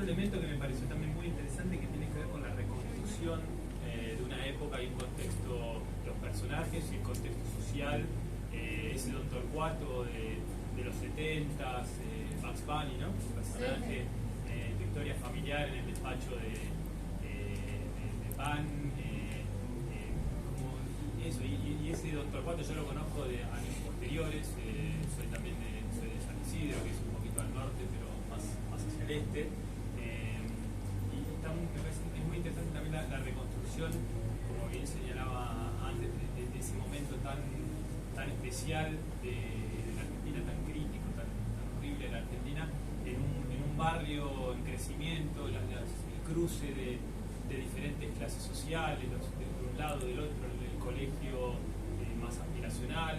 elemento que me pareció también muy interesante que tiene que ver con la reconstrucción de una época y un contexto, los personajes y el contexto social, ese Don Torcuato de los 70s, Bugs Bunny, ¿no? Un personaje de historia familiar en el despacho de pan, como eso, y ese Don Torcuato yo lo conozco de años posteriores, soy también soy de San Isidro, que es un poquito al norte, pero más hacia el este, y me parece que es muy interesante también la reconstrucción, como bien señalaba antes, de ese momento tan especial de la Argentina, tan crítico, tan horrible de la Argentina, en un barrio en crecimiento, el cruce de diferentes clases sociales, de un lado, del otro, el colegio más aspiracional,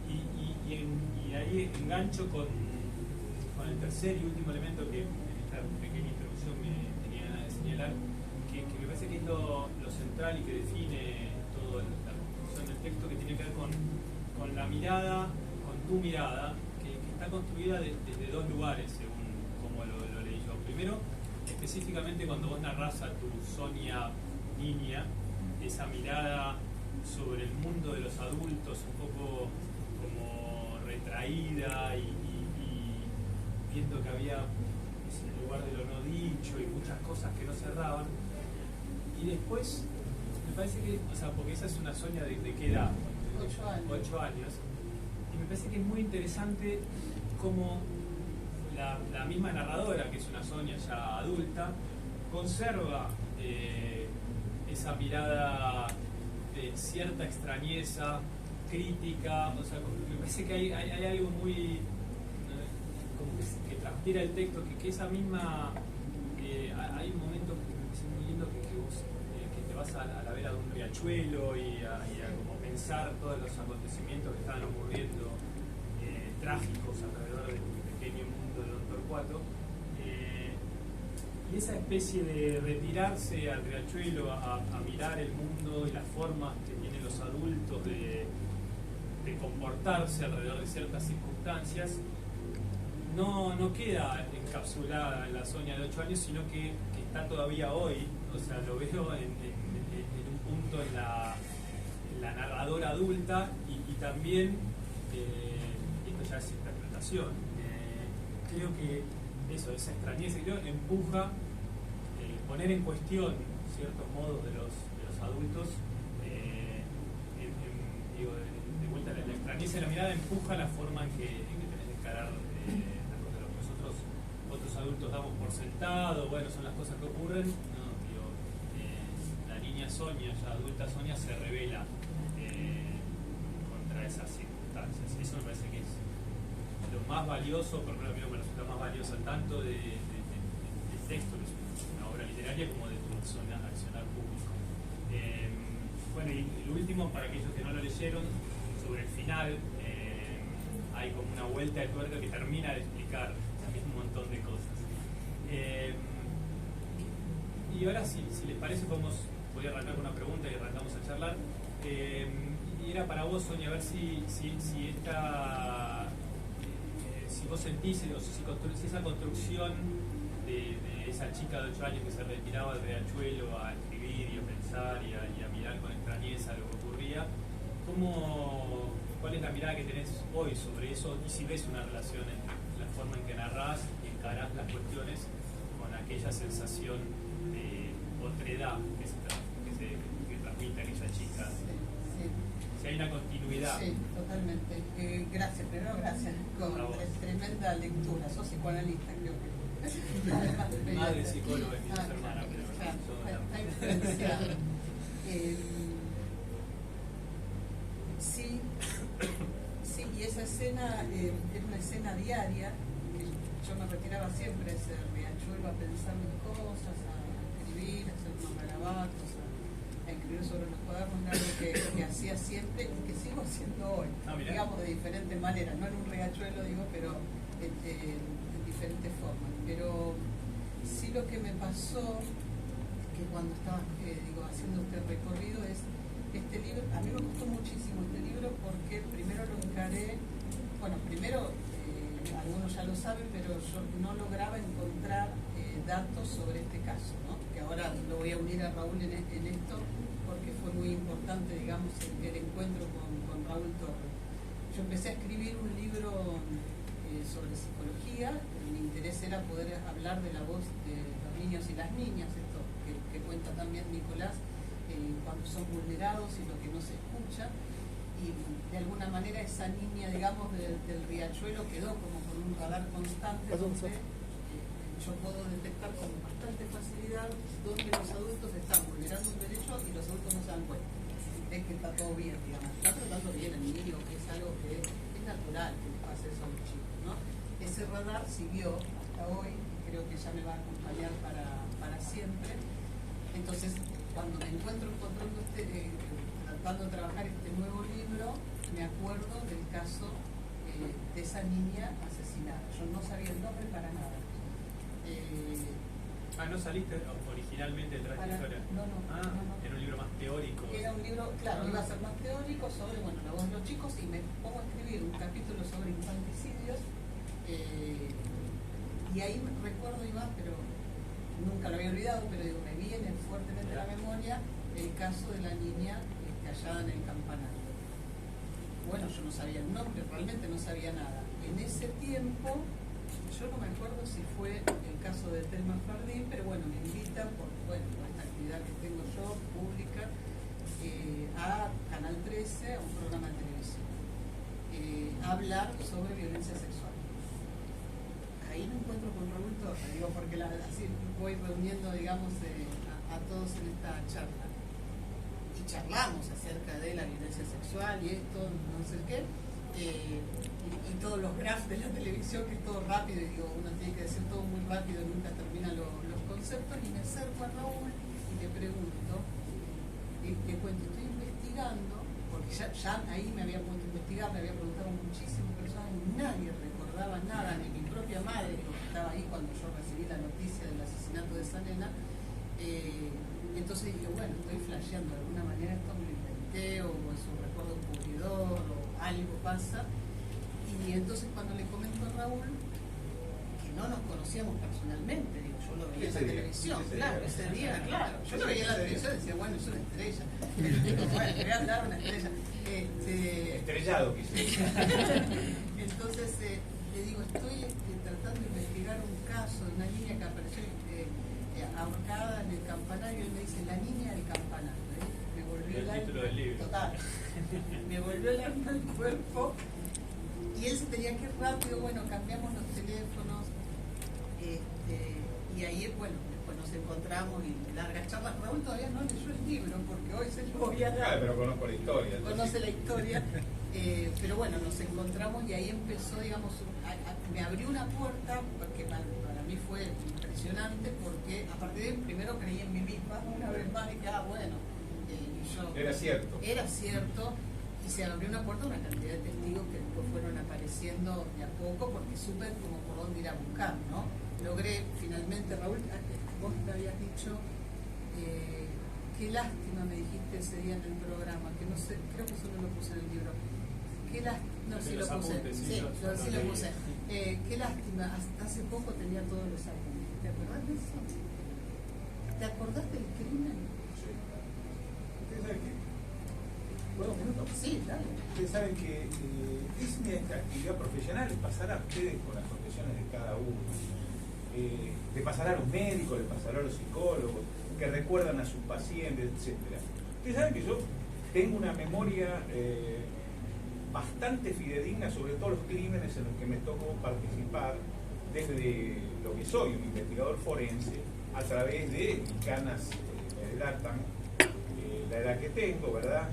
y ahí engancho con el tercer y último elemento que en esta pequeña introducción me tenía ganas de señalar, que me parece que es lo central y que define toda la construcción del texto, que tiene que ver con la mirada, con tu mirada, que está construida desde dos lugares, según como lo leí yo. Primero, específicamente cuando vos narrás a tu Sonia niña, esa mirada sobre el mundo de los adultos, un poco como retraída y viendo que había ese lugar de lo no dicho y muchas cosas que no cerraban. Y después, me parece que, o sea, porque esa es una Sonia de qué edad, 8 años, y me parece que es muy interesante cómo la misma narradora, que es una Sonia ya adulta, conserva esa mirada de cierta extrañeza, crítica, o sea, me parece que hay algo muy como que transpira el texto, que esa misma hay un momento que me parece muy lindo que vos que te vas a la vera de un riachuelo y a como pensar todos los acontecimientos que estaban ocurriendo trágicos alrededor de tu pequeño mundo de Don Torcuato, y esa especie de retirarse al riachuelo a mirar el mundo y las formas que tienen los adultos de comportarse alrededor de ciertas circunstancias, no queda encapsulada en la Sonia de 8 años, sino que está todavía hoy. O sea, lo veo en un punto en la narradora adulta y también, esto ya es interpretación, creo que eso, esa extrañeza, creo que empuja poner en cuestión ciertos modos de los adultos, digo, de vuelta, la extrañeza de la mirada empuja la forma en que tenés de encarar las cosas, lo que nosotros otros adultos damos por sentado, bueno, son las cosas que ocurren, no, digo, la niña Sonia, ya adulta Sonia, se revela contra esas circunstancias. Eso me parece que es lo más valioso, por lo menos me resulta más valioso tanto del texto, que es una obra literaria, como de tu accionar público. Bueno, y lo último, para aquellos que no lo leyeron, sobre el final, hay como una vuelta de tuerca que termina de explicar también un montón de cosas. Y ahora, si les parece, voy a arrancar con una pregunta y arrancamos a charlar. Y era para vos, Sonia, a ver si vos sentís, o si esa construcción de esa chica de 8 años que se retiraba del riachuelo a escribir y a pensar y a mirar con extrañeza lo que ocurría, ¿cuál es la mirada que tenés hoy sobre eso? Y si ves una relación entre la forma en que narrás y encarás las cuestiones con aquella sensación de otredad que transmite aquella chica. Sí. Si hay una continuidad. Sí, totalmente. Gracias, primero gracias. Tremenda lectura. Sos psicoanalista, creo que. Madre psicóloga y mi hermana, pero está influenciado. Sí, y esa escena es una escena diaria, que yo me retiraba siempre a ese riachuelo a pensar mis cosas, a escribir, a hacer unos garabatos, a escribir sobre los cuadernos, algo que hacía siempre y que sigo haciendo hoy, digamos de diferentes maneras, no en un riachuelo, digo, pero en diferentes formas. Pero sí, lo que me pasó, que cuando estaba haciendo este recorrido, es este libro. A mí me costó muchísimo este libro porque primero lo encaré, bueno, primero al uno ya lo sabe, pero yo no lograba encontrar datos sobre este caso, ¿no? Que ahora lo voy a unir a Raúl en esto, porque fue muy importante, digamos, el encuentro con Raúl Torres. Yo empecé a escribir un libro sobre psicología. Mi interés era poder hablar de la voz de los niños y las niñas, esto que cuenta también Nicolás, cuando son vulnerados y lo que no se escucha. Y de alguna manera esa niña, digamos, del Riachuelo quedó como con un radar constante donde yo puedo detectar con bastante facilidad donde los adultos están vulnerando un derecho y los adultos no se dan cuenta. Es que está todo bien, digamos, está tratando bien al niño, que es algo que es natural que les pase eso a los chicos, ¿no? Ese radar siguió hasta hoy, creo que ya me va a acompañar para siempre. Entonces, cuando me encuentro encontrando tratando de trabajar este nuevo libro, me acuerdo del caso de esa niña asesinada. Yo no sabía el nombre para nada. ¿No saliste originalmente detrás de la historia? No. Era un libro más teórico. Era un libro, claro, iba a ser más teórico sobre, bueno, la voz de los chicos, y me pongo a escribir un capítulo sobre infanticidios, y ahí recuerdo, Iván, pero nunca lo había olvidado, pero digo, me viene fuertemente a la memoria el caso de la niña hallada en el campanario. Bueno, yo no sabía el nombre, realmente no sabía nada. En ese tiempo, yo no me acuerdo si fue el caso de Telma Fardín, pero bueno, me invitan por esta actividad que tengo yo, pública, a Canal 13, a un programa de televisión, a hablar sobre violencia sexual. Ahí me encuentro con Raúl Torres, digo, porque así voy reuniendo, digamos, a todos en esta charla. Y charlamos acerca de la violencia sexual y esto, no sé qué, y todos los graphs de la televisión, que es todo rápido, y digo, uno tiene que decir todo muy rápido, nunca termina los conceptos, y me acerco a Raúl y le pregunto, le cuento, estoy investigando, porque ya ahí me había puesto a investigar, me había preguntado muchísimas personas, y nadie recordaba nada, ni mi propia madre, que estaba ahí cuando yo recibí la noticia del asesinato de esa nena. Entonces dije, bueno, estoy flasheando, de alguna manera esto me lo inventé, o es un recuerdo ocurridor, o algo pasa. Y entonces cuando le comento a Raúl, que no nos conocíamos personalmente, digo, yo lo veía en la televisión, claro, ese día, claro, yo lo veía en la televisión y decía, bueno, es una estrella. Digo, bueno, le voy a dar una estrella. Estrellado, quise. Entonces le digo, estoy tratando de investigar un caso de una niña que apareció ahorcada en el campanario, y él me dice, la niña del campanario. Me volvió el título del libro. Total. Me volvió el alma al cuerpo, y él se tenía que ir rápido, bueno, cambiamos los teléfonos, y ahí, bueno, después nos encontramos y largas charlas. Raúl todavía no leyó el libro, porque hoy se lo voy a dar. Claro, pero conozco la historia. Conoce la historia, pero bueno, nos encontramos y ahí empezó, digamos, me abrió una puerta, porque para mí fue impresionante, porque a partir de ahí primero creí en mí misma, una vez más, dije, bueno, y yo... Era cierto. Era cierto, y se abrió una puerta a una cantidad de testigos que después fueron apareciendo de a poco, porque supe como por dónde ir a buscar, ¿no? Logré finalmente, Raúl, vos te habías dicho... qué lástima, me dijiste ese día en el programa, que no sé, creo que solo lo puse en el libro. Qué lástima, no, sí lo puse. Sí lo puse. Qué lástima, hace poco tenía todos los apuntes. ¿Te acordás de eso? ¿Te acordás del crimen? Sí. ¿Ustedes saben qué? ¿Puedo un minuto? Sí, dale. Ustedes saben que es mi actividad profesional, les pasará a ustedes con las profesiones de cada uno. Le pasará a los médicos, le pasará a los psicólogos, que recuerdan a sus pacientes, etc. Ustedes saben que yo tengo una memoria bastante fidedigna sobre todos los crímenes en los que me tocó participar, desde lo que soy, un investigador forense, a través de mis canas me delatan la edad que tengo, ¿verdad?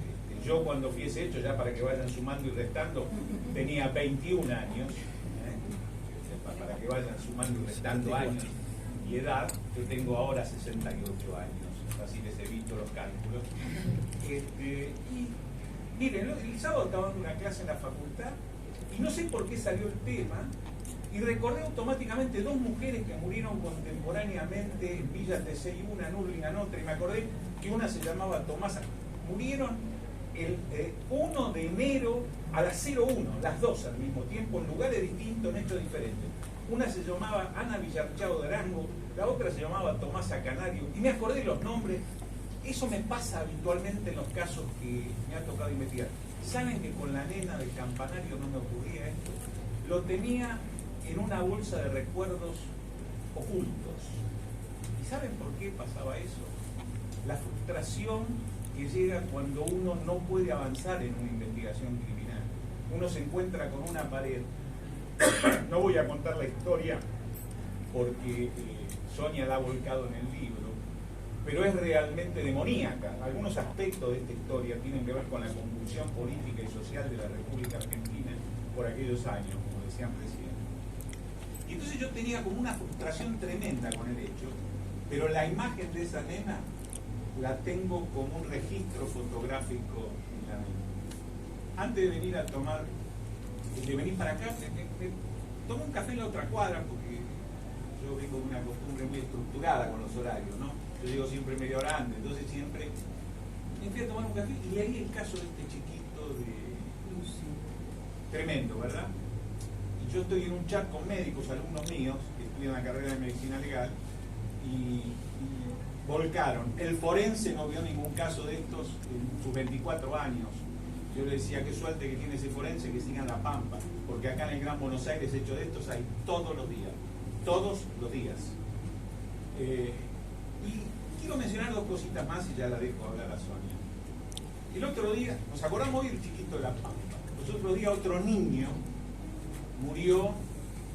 Yo cuando fui ese hecho, ya para que vayan sumando y restando, tenía 21 años, para que vayan sumando y restando años y edad. Yo tengo ahora 68 años, así les evito los cálculos. Y miren, el sábado estaba dando una clase en la facultad y no sé por qué salió el tema, y recordé automáticamente dos mujeres que murieron contemporáneamente en Villas de Sey, una en Urlingan, otra, y me acordé que una se llamaba Tomasa. Murieron el 1 de enero a las 01, las dos al mismo tiempo, en lugares distintos, en hechos diferentes. Una se llamaba Ana Villarchao de Arango, la otra se llamaba Tomasa Canario, y me acordé los nombres. Eso me pasa habitualmente en los casos que me ha tocado investigar. ¿Saben que con la nena del campanario no me ocurría esto? Lo tenía en una bolsa de recuerdos ocultos. ¿Y saben por qué pasaba eso? La frustración que llega cuando uno no puede avanzar en una investigación criminal. Uno se encuentra con una pared. No voy a contar la historia porque Sonia la ha volcado en el libro, pero es realmente demoníaca. Algunos aspectos de esta historia tienen que ver con la convulsión política y social de la República Argentina por aquellos años, como decían presidente. Y entonces yo tenía como una frustración tremenda con el hecho, pero la imagen de esa nena la tengo como un registro fotográfico en la mente. Antes de venir para acá, me tomé un café en la otra cuadra, porque yo vengo con una costumbre muy estructurada con los horarios, ¿no? Yo llego siempre media hora antes, entonces siempre me fui a tomar un café y leí el caso de este chiquito de Lucy. Tremendo, ¿verdad? Y yo estoy en un chat con médicos, alumnos míos, que estudian la carrera de medicina legal, y volcaron. El forense no vio ningún caso de estos en sus 24 años. Yo le decía, qué suerte que tiene ese forense, que siga en La Pampa, porque acá en el Gran Buenos Aires hechos de estos hay todos los días. Todos los días. Y quiero mencionar dos cositas más y ya la dejo hablar a Sonia. El otro día, nos acordamos hoy del chiquito de La Pampa. Los otros días otro niño murió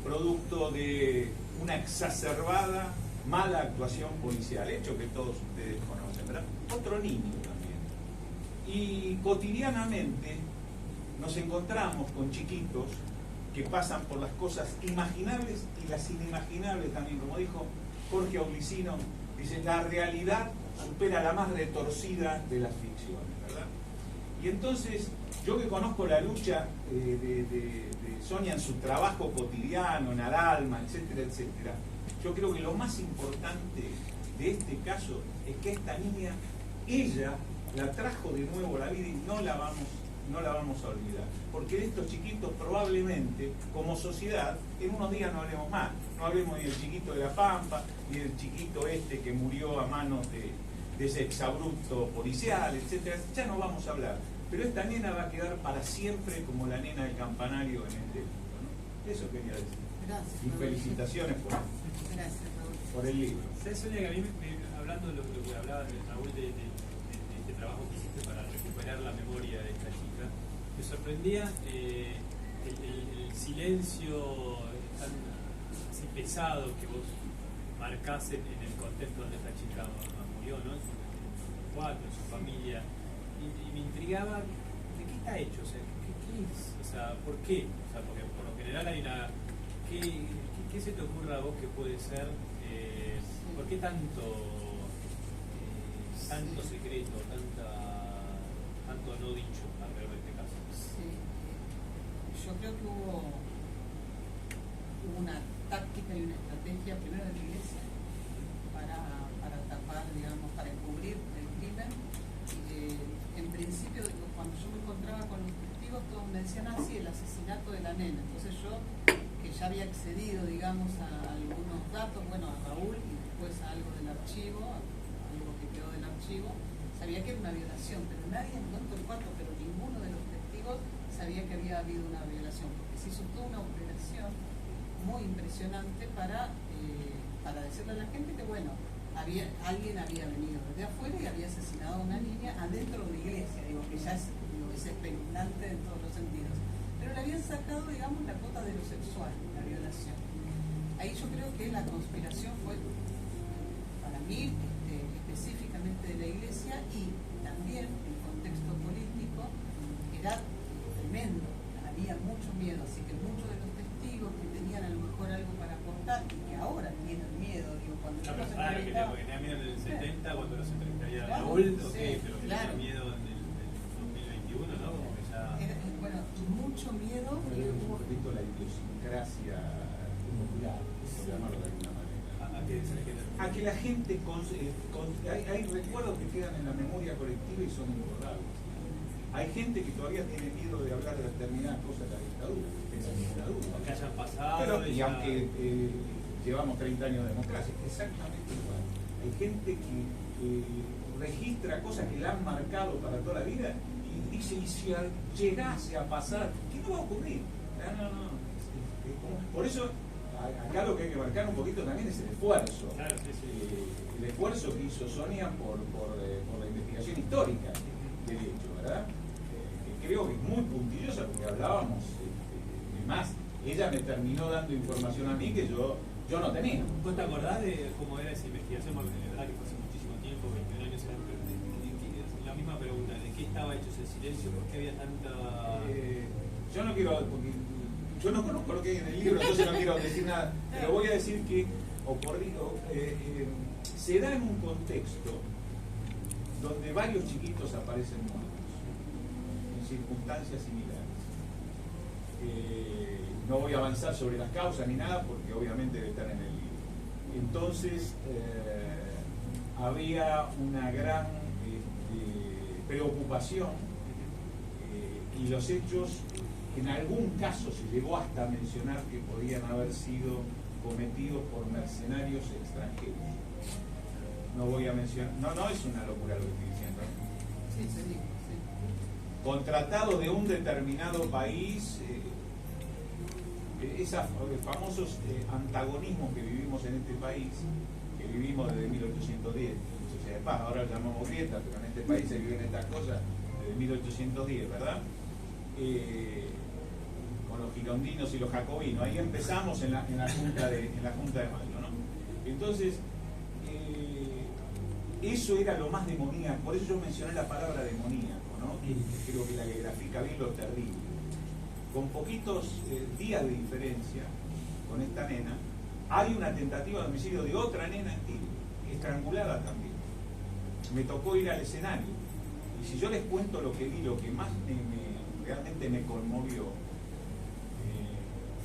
producto de una exacerbada mala actuación policial, hecho que todos ustedes conocen, ¿verdad? Otro niño también. Y cotidianamente nos encontramos con chiquitos que pasan por las cosas imaginables y las inimaginables también, como dijo Jorge Aulicino, dice, la realidad supera la más retorcida de las ficciones, ¿verdad? Y entonces, yo que conozco la lucha de Sonia en su trabajo cotidiano, en Aralma, etcétera, etcétera, yo creo que lo más importante de este caso es que esta niña, ella la trajo de nuevo a la vida y no la vamos a olvidar. Porque de estos chiquitos probablemente, como sociedad, en unos días no hablemos más. No hablemos ni del chiquito de La Pampa, ni del chiquito este que murió a manos de ese exabrupto policial, etcétera. Ya no vamos a hablar. Pero esta nena va a quedar para siempre como la nena del campanario en este libro, ¿no? Eso quería decir. Gracias. Y felicitaciones por el libro. ¿Sabes, Sonia, que a mí, hablando de lo que hablaba Raúl de este trabajo que hiciste para recuperar la memoria de esta chica, me sorprendía el silencio tan así pesado que vos marcás en el contexto donde esta chica murió, ¿no? En su cuarto, en su familia. Y me intrigaba de qué está hecho, o sea, ¿qué es? O sea, ¿por qué? O sea, porque por lo general hay una... ¿Qué se te ocurre a vos que puede ser? ¿Por qué tanto secreto, tanto no dicho alrededor de este caso? Sí. Yo creo que hubo una táctica y una estrategia primero de la Iglesia para tapar, digamos, para encubrir el crimen. En principio, cuando yo me encontraba con los testigos, todos me decían, sí, el asesinato de la nena. Entonces yo, que ya había accedido, digamos, a algunos datos, bueno, a Raúl y después a algo del archivo, algo que quedó del archivo, sabía que era una violación, pero nadie en cuanto el cuarto, pero ninguno de los testigos sabía que había habido una violación, porque se hizo toda una operación muy impresionante para decirle a la gente que, bueno, alguien había venido desde afuera y había asesinado a una niña adentro de la iglesia, digo, que ya es espeluznante en todos los sentidos. Pero le habían sacado, digamos, la cuota de lo sexual, la violación. Ahí yo creo que la conspiración fue, para mí, específicamente de la iglesia, y también el contexto político era tremendo, había mucho miedo, así que muchos de los testigos que tenían a lo mejor algo para aportar y que ahora tienen miedo, digo, cuando yo los entrevistaba, porque tenía miedo en el 70 cuando los entrevistaría a claro, Raúl, sí, pero claro. tenía miedo en el 2021, ¿no? Como que ya... Bueno, mucho miedo. Un poquito la idiosincrasia popular, por llamarlo de alguna manera. A que la gente hay recuerdos que quedan en la memoria colectiva y son imborrables. Hay gente que todavía tiene miedo de hablar de determinadas cosas de la dictadura, de la dictadura. Que hayan pasado. Pero, y aunque llevamos 30 años de democracia, exactamente igual. Hay gente que registra cosas que la han marcado para toda la vida y dice, y si llegase a pasar, ¿qué no va a ocurrir? No. Por eso, acá lo que hay que marcar un poquito también es el esfuerzo. Claro, sí. El esfuerzo que hizo Sonia por la investigación histórica del hecho, ¿verdad? Que creo que es muy puntillosa porque hablábamos, más, ella me terminó dando información a mí que yo no tenía. ¿Vos te acordás de cómo era esa investigación? Porque de verdad que fue hace muchísimo tiempo, 21 años, la misma pregunta, ¿de qué estaba hecho ese silencio? ¿Por qué había tanta...? Yo no quiero, porque yo no conozco lo que hay en el libro, entonces no quiero decir nada, pero voy a decir que se da en un contexto donde varios chiquitos aparecen muertos, en circunstancias similares. No voy a avanzar sobre las causas ni nada, porque obviamente debe estar en el libro. Entonces, había una gran preocupación y los hechos, en algún caso se llegó hasta a mencionar que podían haber sido cometidos por mercenarios extranjeros. No voy a mencionar, no es una locura lo que estoy diciendo. Sí. Contratados de un determinado país, esos famosos antagonismos que vivimos en este país, que vivimos desde 1810, Sociedad de Paz, ahora lo llamamos grieta, pero en este país se viven estas cosas desde 1810, ¿verdad? Con los girondinos y los jacobinos, ahí empezamos en la Junta de Mayo, ¿no? Entonces, eso era lo más demoníaco, por eso yo mencioné la palabra demoníaco, ¿no? Que creo que la que grafica bien lo terrible. Con poquitos días de diferencia con esta nena, hay una tentativa de homicidio de otra nena estrangulada también. Me tocó ir al escenario, y si yo les cuento lo que vi, lo que más realmente me conmovió,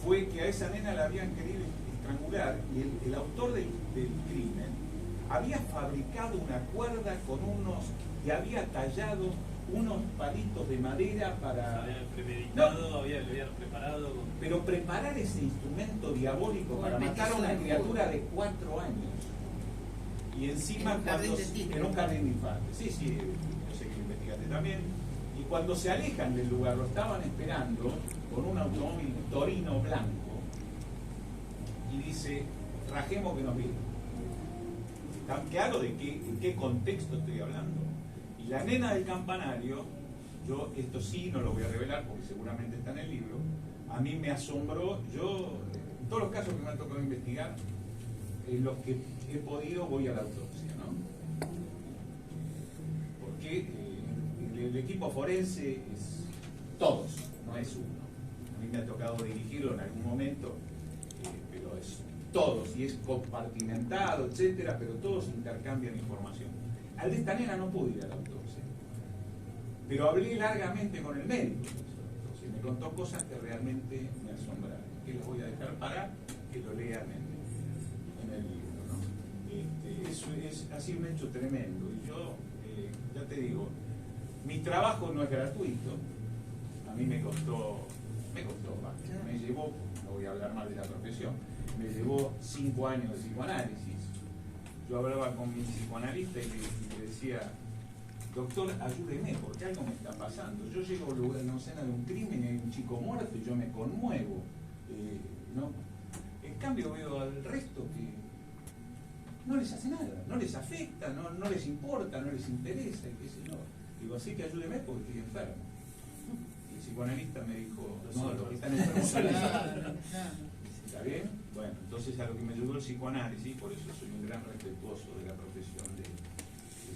fue que a esa nena la habían querido estrangular, y el autor del crimen había fabricado una cuerda con y había tallado unos palitos de madera para... Habían premeditado, lo habían preparado. Pero preparar ese instrumento diabólico para matar a una criatura de 4 años. Y encima en un jardín de infantes. Sí, yo sé que lo investigaste también. Y cuando se alejan del lugar, lo estaban esperando con un automóvil Torino blanco. Y dice, rajemos que nos viene. ¿Tan claro de en qué contexto estoy hablando? Y la nena del campanario, yo esto sí no lo voy a revelar porque seguramente está en el libro, a mí me asombró. Yo, en todos los casos que me ha tocado investigar, en los que he podido voy a la autopsia, ¿no? Porque el equipo forense es todos, no es uno. A mí me ha tocado dirigirlo en algún momento, pero es todos, y es compartimentado, etcétera, pero todos intercambian información. Al de esta nena no pude ir a la autopsia, pero hablé largamente con el médico, y me contó cosas que realmente me asombraron, que les voy a dejar para que lo lean en el libro, ¿no? Ha sido un hecho tremendo, y yo, ya te digo, mi trabajo no es gratuito, a mí me costó bastante, me llevó, no voy a hablar mal de la profesión, me llevó 5 años de psicoanálisis. Yo hablaba con mi psicoanalista y le decía, doctor, ayúdeme, porque algo me está pasando. Yo llego a una escena de un crimen y hay un chico muerto y yo me conmuevo. ¿No? En cambio veo al resto que no les hace nada, no les afecta, no les importa, no les interesa, y qué sé yo. Digo, así que ayúdeme porque estoy enfermo. Y el psicoanalista me dijo, no, lo que están enfermos son ¿Está bien? Bueno, entonces a lo que me ayudó el psicoanálisis, por eso soy un gran respetuoso de la profesión de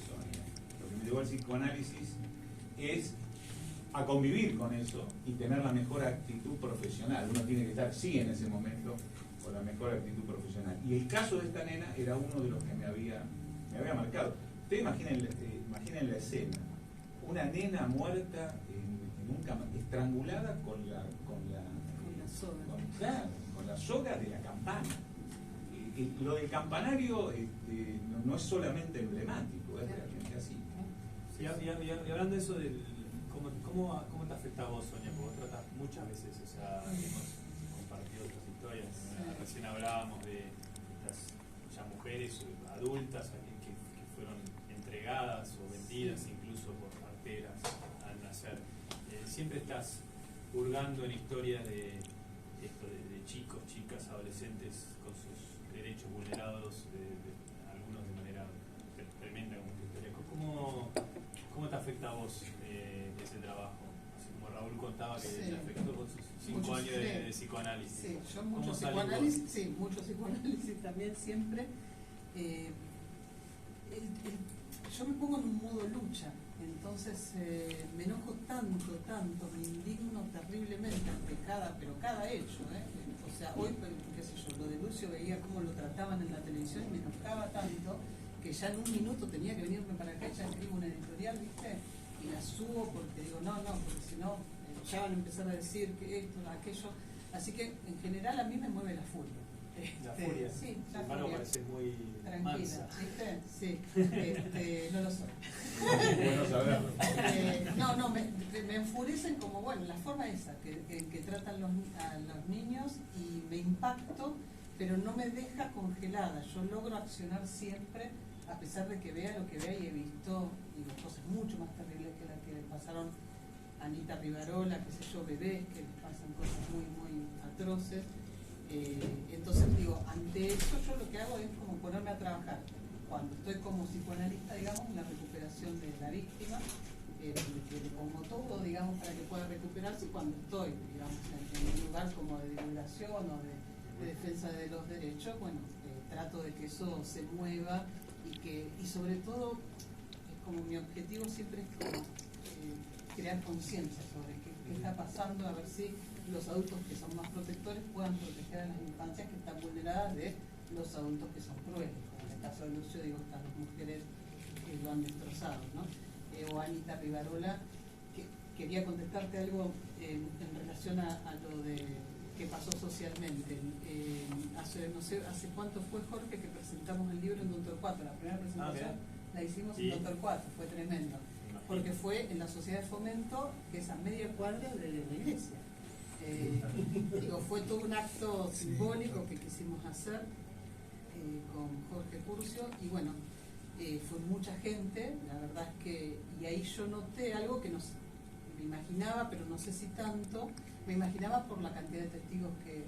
Sonia. Lo que me llevó al psicoanálisis es a convivir con eso y tener la mejor actitud profesional. Uno tiene que estar, sí, en ese momento, con la mejor actitud profesional. Y el caso de esta nena era uno de los que me había marcado. Ustedes imaginen la escena. Una nena muerta en un estrangulada con la soga de la campana. Lo del campanario no es solamente emblemático, es realmente así. Sí, y hablando de eso, cómo ¿Cómo te afecta a vos, Sonia? Porque vos tratás muchas veces, o sea, hemos compartido otras historias. Recién hablábamos de estas ya mujeres adultas que fueron entregadas o vendidas incluso por parteras al nacer. Siempre estás hurgando en historias de chicos, chicas, adolescentes con sus derechos vulnerados, algunos de manera tremenda como tu historia. ¿Cómo te afecta a vos ese trabajo? Así como Raúl contaba que le afectó con sus 5 años de psicoanálisis. Sí, yo mucho psicoanálisis también siempre. Yo me pongo en un modo lucha, entonces me enojo tanto, me indigno terriblemente ante cada hecho. O sea, hoy, qué sé yo, lo de Lucio veía cómo lo trataban en la televisión y me enojaba tanto que ya en un minuto tenía que venirme para acá, ya escribo una editorial, ¿viste? Y la subo porque digo, no, porque si no, ya van a empezar a decir que esto, aquello. Así que en general a mí me mueve la furia. La furia. Sí, la furia. Sin parece muy tranquila, mansa. ¿viste? Sí, no lo soy. Bueno saberlo. No, me enfurecen como, bueno, la forma esa que tratan a los niños y me impacto, pero no me deja congelada. Yo logro accionar siempre, a pesar de que vea lo que vea, y he visto cosas mucho más terribles que las que le pasaron a Anita Rivarola, qué sé yo, bebés, que les pasan cosas muy, muy atroces. Entonces digo, ante eso yo lo que hago es como ponerme a trabajar. Cuando estoy como psicoanalista, digamos, en la recuperación de la víctima, que le pongo todo, digamos, para que pueda recuperarse, y cuando estoy, digamos, en un lugar como de divulgación o de defensa de los derechos, bueno, trato de que eso se mueva y sobre todo, como mi objetivo siempre es como crear conciencia sobre qué está pasando, a ver si los adultos que son más protectores puedan proteger a las infancias que están vulneradas de los adultos que son crueles. Como en el caso de Lucio, digo, están las mujeres que lo han destrozado, ¿no? O Anita Rivarola, que quería contestarte algo en relación a lo de que pasó socialmente. No sé, ¿hace cuánto fue, Jorge, que presentamos el libro en Don Torcuato? La primera presentación la hicimos en Don Torcuato, fue tremendo. Porque fue en la Sociedad de Fomento, que es a media cuadra de la iglesia. Fue todo un acto simbólico que quisimos hacer con Jorge Curcio, y bueno, fue mucha gente, la verdad es que, y ahí yo noté algo que me imaginaba, pero no sé si tanto, me imaginaba por la cantidad de testigos que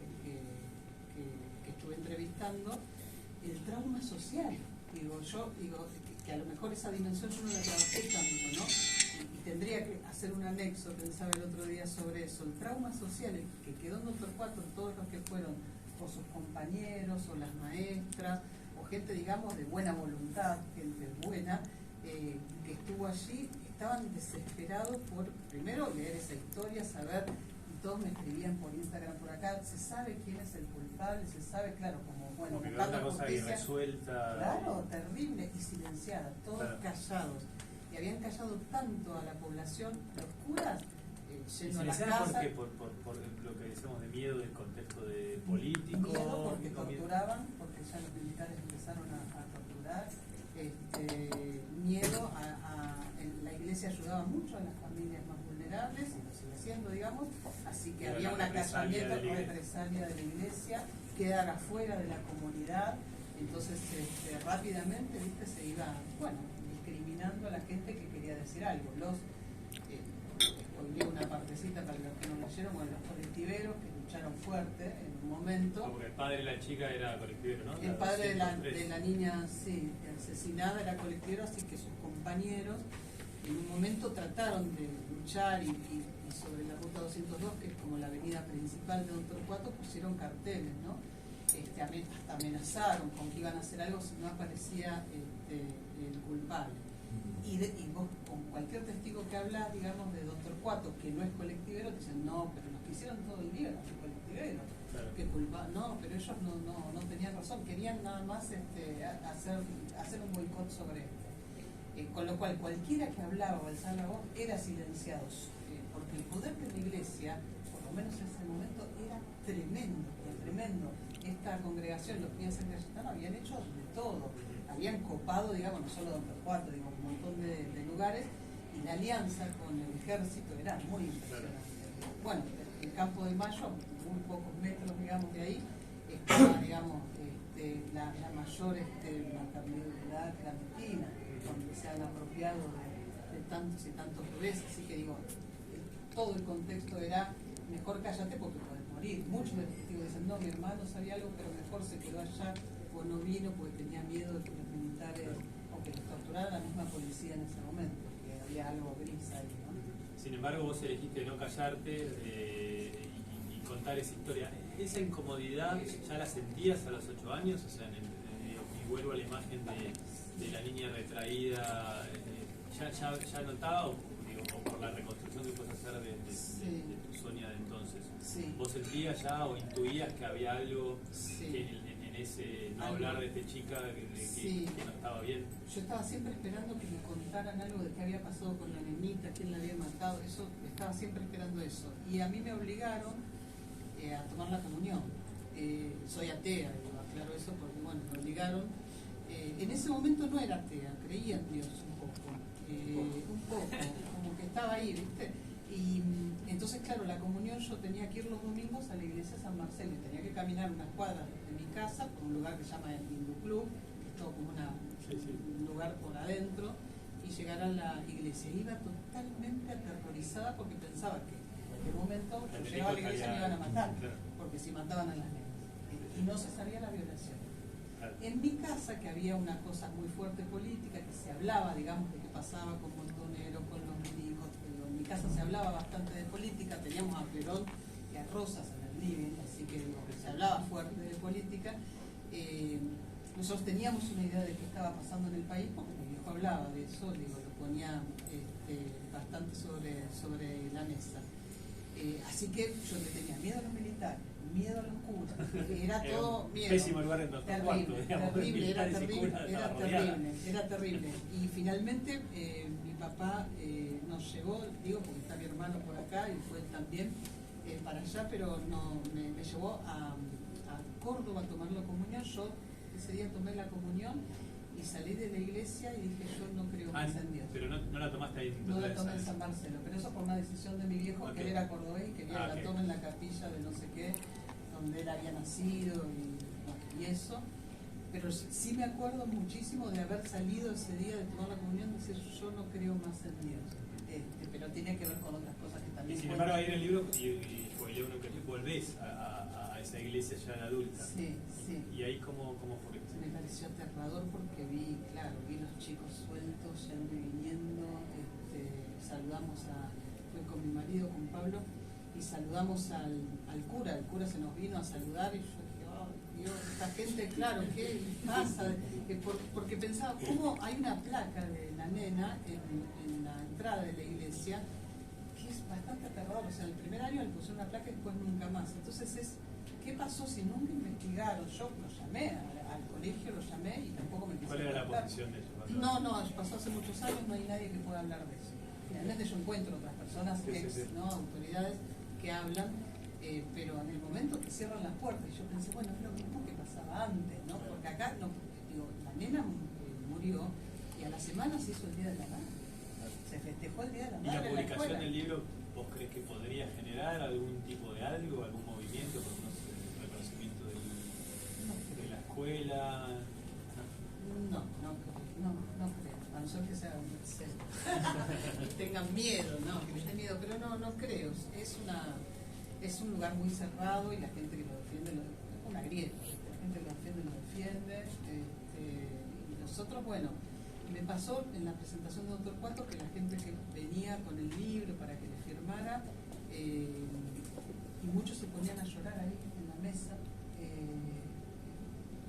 estuve entrevistando, el trauma social. Yo digo que a lo mejor esa dimensión yo no la trabajé tanto, ¿no? Y tendría que hacer un anexo, pensaba el otro día sobre eso, el trauma social, el que quedó en Don Torcuato, todos los que fueron, o sus compañeros, o las maestras, o gente, digamos, de buena voluntad, gente buena, que estuvo allí, estaban desesperados por, primero, leer esa historia, saber, y todos me escribían por Instagram, por acá, se sabe quién es el culpable, se sabe, claro, como, bueno, como que una cosa irresuelta. Claro, terrible, y silenciada, todos callados. Y habían callado tanto a la población, los curas, yendo a las casas. ¿Por qué? Por lo que decimos de miedo del contexto político. Miedo porque torturaban, porque ya los militares empezaron a torturar. Miedo la iglesia ayudaba mucho a las familias más vulnerables, y lo sigue haciendo, digamos, así que había un acallamiento, represalia de la iglesia, quedar afuera de la comunidad. Entonces rápidamente, ¿viste? Se iba, bueno, discriminando a la gente que quería decir algo. Spoileé una partecita para los que no leyeron, bueno, los colectiveros que lucharon fuerte en un momento. Porque el padre de la chica era colectivero, ¿no? El padre de la niña, sí, asesinada, era colectivero, así que sus compañeros en un momento trataron de luchar, y sobre la ruta 202, que es como la avenida principal de Don Torcuato, pusieron carteles, ¿no? Hasta amenazaron con que iban a hacer algo si no aparecía el culpable. Y vos, con cualquier testigo que hablas, digamos, de Don Torcuato, que no es colectivero, te dicen, no, pero los que hicieron todo el día eran los colectiveros. Claro. ¿Qué culpa? No, pero ellos no tenían razón, querían nada más hacer un boicot sobre esto. Con lo cual, cualquiera que hablaba o alzaba la voz era silenciado, porque el poder de la iglesia, por lo menos en ese momento, era tremendo, tremendo. Esta congregación, los Pías San Cayetano, habían hecho de todo, habían copado, digamos, no solo Don Torcuato, digo, un montón de lugares, Y la alianza con el ejército era muy impresionante. Bueno, el Campo de Mayo, muy pocos metros, digamos, de ahí, estaba, digamos, la mayor maternidad clandestina, donde se han apropiado de tantos y tantos bebés, así que digo, todo el contexto era mejor cállate porque podés morir. Muchos de los testigos dicen, no, mi hermano sabía algo, pero mejor se quedó allá o no vino porque tenía miedo de que los militares o que los torturara la misma policía en ese momento, que había algo gris ahí, ¿no? Sin embargo, vos elegiste no callarte y contar esa historia. ¿Esa incomodidad ya la sentías a los 8 años? O sea, y vuelvo a la imagen de la niña retraída, ¿ya notaba o por la reconstrucción que puedes hacer de tu Sonia de entonces? Sí. ¿Vos sentías ya o intuías que había algo Sí. en ese no hablar de esta chica Sí. que no estaba bien? Yo estaba siempre esperando que me contaran algo de qué había pasado con la nenita, quién la había matado, eso, estaba siempre esperando eso. Y a mí me obligaron a tomar la comunión. Soy atea, digo, aclaro eso porque, bueno, me obligaron. En ese momento no era atea, creía en Dios un poco, como que estaba ahí, ¿viste? Y entonces, claro, la comunión yo tenía que ir los domingos a la iglesia de San Marcelo y tenía que caminar unas cuadras de mi casa por un lugar que se llama el Hindu Club, que es todo como un lugar por adentro, y llegar a la iglesia. Iba totalmente aterrorizada porque pensaba que en cualquier momento yo llegaba a la iglesia y me iban a matar, porque si mataban a las nenas. Y no se sabía la violación. En mi casa, que había una cosa muy fuerte política, que se hablaba, digamos, de qué pasaba con Montonero, con los milicos, en mi casa se hablaba bastante de política, teníamos a Perón y a Rosas en el living, así que digo, se hablaba fuerte de política. Nosotros teníamos una idea de qué estaba pasando en el país, porque mi viejo hablaba de eso, digo, lo ponía bastante sobre la mesa. Así que yo le tenía miedo a los militares, miedo a los curas, era todo miedo. Pésimo lugar en nuestro cuarto, digamos, era terrible. Y finalmente mi papá nos llevó, digo porque está mi hermano por acá y fue también para allá, pero no, me llevó a Córdoba a tomar la comunión. Yo ese día tomé la comunión y salí de la iglesia y dije, yo no creo más en Dios. Pero no la tomaste ahí. No la tomé en San Marcelo, pero eso por una decisión de mi viejo, que él era cordobés y quería que la tome en la capilla de no sé qué, donde él había nacido y eso. Pero sí me acuerdo muchísimo de haber salido ese día de tomar la comunión y decir, yo no creo más en Dios. Pero tiene que ver con otras cosas que también... Y sin embargo ahí en el libro, y volvés a esa iglesia ya en adulta. Sí, sí. Y ahí cómo fue. Me pareció aterrador porque vi los chicos sueltos yendo y viniendo. Saludamos fui con mi marido, con Pablo, y saludamos al cura. El cura se nos vino a saludar y yo dije, oh Dios, esta gente, claro, ¿qué pasa? Porque pensaba, ¿cómo hay una placa de la nena en la entrada de la iglesia? Que es bastante aterrador. O sea, el primer año le pusieron una placa y después nunca más. Entonces ¿qué pasó si nunca investigaron? Yo lo llamé al colegio, lo llamé y tampoco me quisieron. ¿Cuál era la contar. posición de ellos? No, pasó hace muchos años, no hay nadie que pueda hablar de eso. Finalmente yo encuentro otras personas, ¿no? Autoridades que hablan, pero en el momento que cierran las puertas, y yo pensé, bueno, es lo mismo que pasaba antes, ¿no? Porque acá, la nena murió y a la semana se hizo el Día de la Madre. Se festejó el Día de la Madre. ¿Y la en publicación la del libro, vos crees que podría generar algún tipo de algo, algún movimiento, por no sé, reconocimiento de la escuela? No creo. A no ser que sea tengan miedo, ¿no? Que les dé miedo, pero no creo. Es un lugar muy cerrado y la gente que lo defiende, es una grieta. La gente que lo defiende. Y nosotros, bueno, me pasó en la presentación de Doctor Cuatro que la gente que venía con el libro para que le firmara, y muchos se ponían a llorar ahí en la mesa,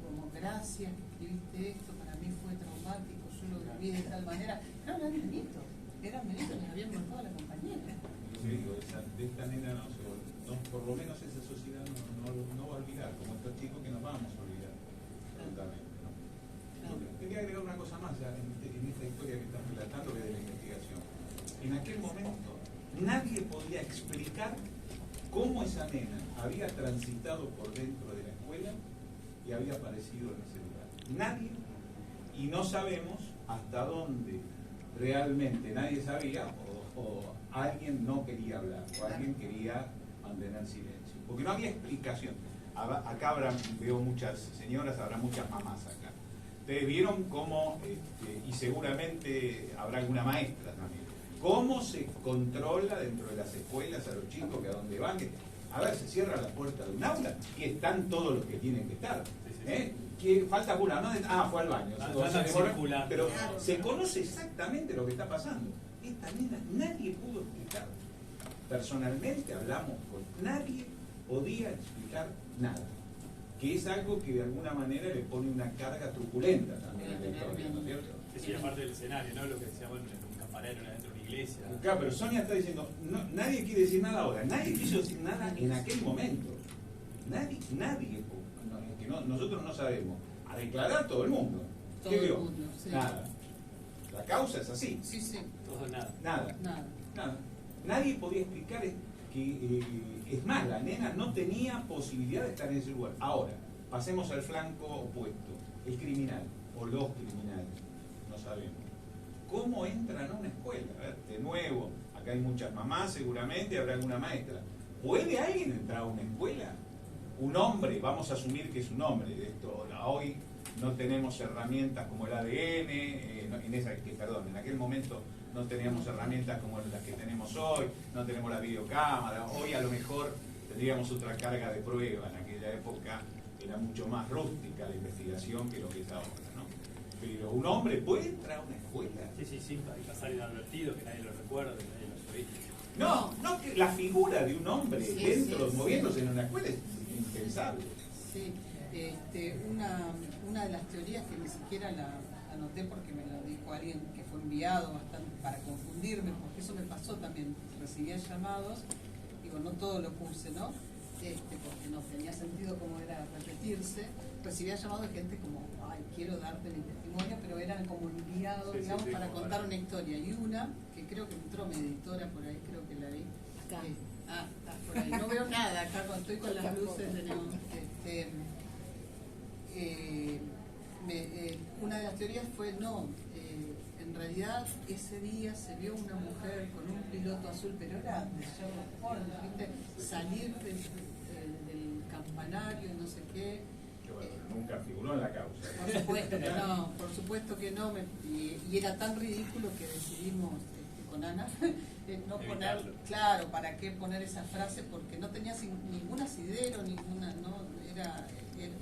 como gracias que escribiste esto, para mí fue traumático, yo lo viví de tal manera. Pero eran menitos, les habían matado a la compañera. Yo digo, de esta nena por lo menos esa sociedad no va a olvidar, como estos chicos que nos vamos a olvidar, absolutamente. Quería agregar una cosa más ya en esta historia que estás relatando de la investigación. En aquel momento nadie podía explicar cómo esa nena había transitado por dentro de la escuela y había aparecido en ese lugar. Nadie, y no sabemos hasta dónde realmente nadie sabía o alguien no quería hablar o alguien quería mantener silencio, porque no había explicación. Acá veo muchas señoras, habrá muchas mamás acá. Ustedes vieron cómo, y seguramente habrá alguna maestra también, cómo se controla dentro de las escuelas a los chicos que a dónde van. A ver, se cierra la puerta de un aula y están todos los que tienen que estar. Que falta una, ¿no? Fue al baño. Pero se conoce exactamente lo que está pasando. Esta nena nadie pudo explicar. Personalmente hablamos con nadie, podía explicar nada. Que es algo que de alguna manera le pone una carga truculenta también a la historia, ¿no es cierto? Sí, aparte del escenario, ¿no? Lo que decíamos en un campanero dentro de una iglesia. Claro, pero Sonia está diciendo, nadie quiere decir nada ahora, nadie quiso decir nada en aquel momento. Nadie, que nosotros no sabemos. A declarar todo el mundo. ¿Qué vio? Mundo, sí. Nada. La causa es así. Sí, sí. Todo nada. Nada. Nadie podía explicar que, es más, la nena no tenía posibilidad de estar en ese lugar. Ahora, pasemos al flanco opuesto, el criminal o los criminales, no sabemos. ¿Cómo entran a una escuela? A ver, de nuevo, acá hay muchas mamás seguramente, habrá alguna maestra. ¿Puede alguien entrar a una escuela? Un hombre, vamos a asumir que es un hombre, de esto hoy no tenemos herramientas como el ADN, en aquel momento no teníamos herramientas como las que tenemos hoy, no tenemos la videocámara, hoy a lo mejor tendríamos otra carga de prueba, en aquella época era mucho más rústica la investigación que lo que es ahora, ¿no? Pero un hombre puede entrar a una escuela. Sí, para pasar inadvertido, que nadie lo recuerde, que nadie lo oye. No, que la figura de un hombre dentro, moviéndose en una escuela es impensable. Sí, una de las teorías que ni siquiera la anoté porque me lo dijo alguien que fue enviado bastante para confundirme, porque eso me pasó también, recibía llamados, digo, no todo lo puse, ¿no? Porque no tenía sentido cómo era repetirse, recibía llamados de gente como, ay, quiero darte mi testimonio, pero eran como enviados, digamos, para contar una historia, y una, que creo que entró mi editora por ahí, creo que la vi, acá. Está por ahí, no veo nada acá cuando estoy con las luces de neón. Una de las teorías fue en realidad ese día se vio una mujer con un piloto azul, pero era de Sherlock Holmes, ¿viste? Salir del campanario y no sé qué. Que bueno, nunca figuró en la causa. Por supuesto que no, y era tan ridículo que decidimos con Ana no poner, claro, ¿para qué poner esa frase? Porque no tenía ningún asidero,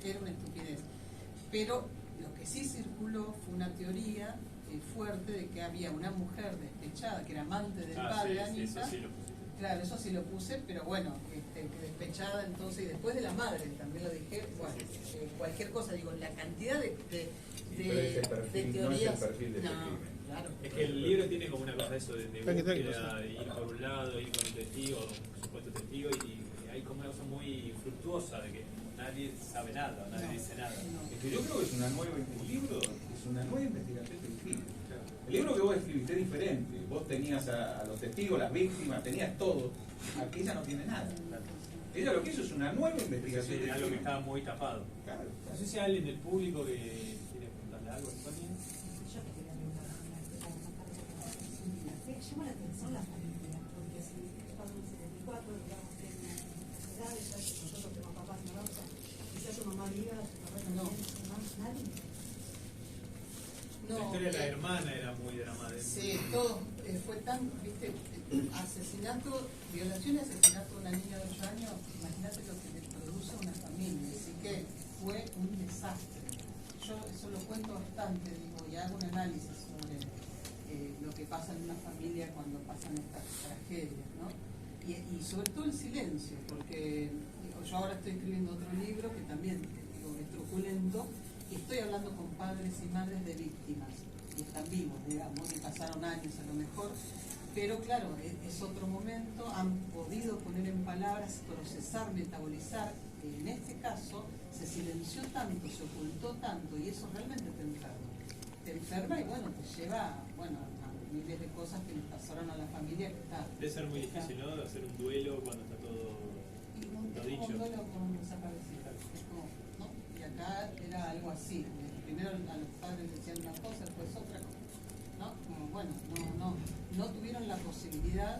era una estupidez. Pero lo que sí circuló fue una teoría fuerte de que había una mujer despechada, que era amante del padre de Anita. Eso sí lo puse. Claro, eso sí lo puse, pero bueno, despechada entonces, y después de la madre, también lo dije, bueno, cualquier cosa, digo, la cantidad de teorías. No es el perfil de ese crimen. Claro. Es que el libro tiene como una cosa eso de búsqueda, de ir por un lado, ir con el testigo, un supuesto testigo, y hay como una cosa muy fructuosa de que nadie sabe nada, nadie dice nada. Es que yo creo que el libro es una nueva investigación del crimen. El libro que vos escribiste es diferente. Vos tenías a los testigos, las víctimas, tenías todo. Aquella no tiene nada. Ella lo que hizo es una nueva investigación del Algo que crimen. estaba muy tapado. Claro. No sé si hay alguien del público que quiere preguntarle algo, Antonio. Yo te quería preguntar como sacar esa sensibilidad. Me llama la atención la familia, porque si estamos en el 74, digamos que en la edad, nosotros tenemos papás y mamás, quizás su mamá viva, su papá No. nadie. La historia de la hermana era muy dramática. Sí, todo fue tan, viste, asesinato, violación y asesinato de una niña de 8 años, imagínate lo que le produce a una familia, así que fue un desastre. Yo eso lo cuento bastante, digo, y hago un análisis sobre lo que pasa en una familia cuando pasan estas tragedias, ¿no? Y sobre todo el silencio, porque digo, yo ahora estoy escribiendo otro libro que también, digo, es truculento, y estoy hablando con padres y madres de víctimas, y están vivos, digamos, y pasaron años a lo mejor, pero claro, es otro momento, han podido poner en palabras, procesar, metabolizar. En este caso se silenció tanto, se ocultó tanto, y eso realmente te enferma. Te enferma y bueno, te lleva a miles de cosas que le pasaron a la familia que está. Debe ser muy difícil, ¿no? De hacer un duelo cuando está todo dicho. Un duelo con un desaparecido. ¿No? Y acá era algo así. Primero a los padres decían una cosa, después otra cosa. ¿no? Como, bueno, no tuvieron la posibilidad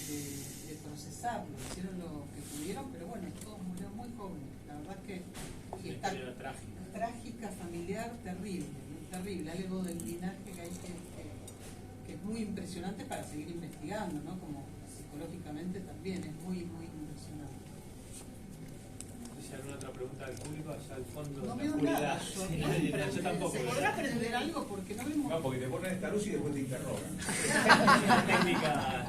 de procesarlo, hicieron lo que pudieron, pero bueno, todos murieron muy jóvenes. La verdad es que Una está historia trágica. familiar, terrible, terrible, algo del linaje que hay que es muy impresionante para seguir investigando, ¿no? Como psicológicamente también es muy, muy impresionante. No sé si alguna otra pregunta del público, allá al fondo. No en la veo oscuridad. nada, Sí, yo tampoco. ¿Se podrá aprender algo? Porque no vemos. No, porque te ponen esta luz y después te interrogan. La técnica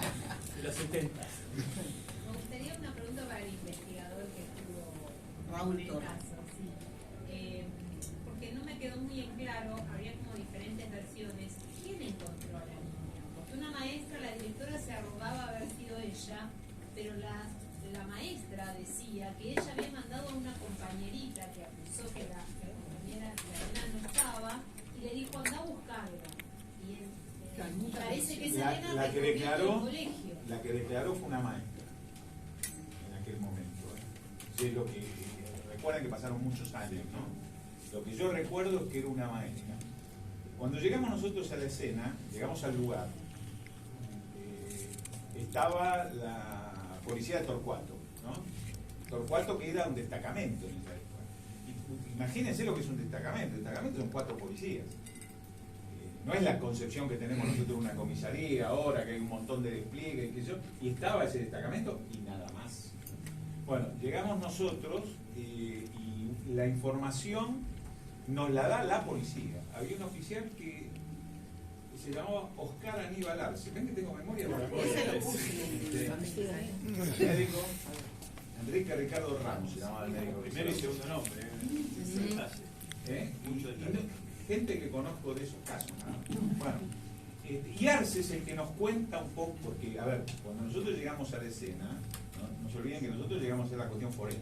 de los 70. Me gustaría una pregunta para el investigador que estuvo Raúl en el Torres. caso, sí. Porque no me quedó muy en claro, había como diferentes versiones. ¿Quién encontró a la niña? Porque una maestra, la directora se arrogaba haber sido ella, pero la maestra decía que ella había mandado a una compañerita que acusó que la compañera, la nena no estaba, y le dijo, anda a buscarla. Y parece que esa nena La que recorrió todo el declaró, colegio. la que declaró fue una maestra en aquel momento. Sí, lo que recuerden que pasaron muchos años, ¿no? Lo que yo recuerdo es que era una maestra. Cuando llegamos nosotros a la escena, llegamos al lugar, estaba la policía de Torcuato, ¿no? Torcuato, que era un destacamento en esa época. Imagínense lo que es un destacamento. El destacamento son 4 policías. No es la concepción que tenemos nosotros de una comisaría ahora, que hay un montón de despliegues, y estaba ese destacamento y nada más. Bueno, llegamos nosotros y la información nos la da la policía. Había un oficial que se llamaba Oscar Aníbal Arce. ¿Ven que tengo memoria? Ese lo puse. Médico Enrique Ricardo Ramos se llamaba el médico. Primero y segundo nombre. Mucho detalle. Gente que conozco de esos casos, ¿no? Bueno, y Arce es el que nos cuenta un poco, porque, a ver, cuando nosotros llegamos a la escena, no se olviden que nosotros llegamos a hacer la cuestión forense.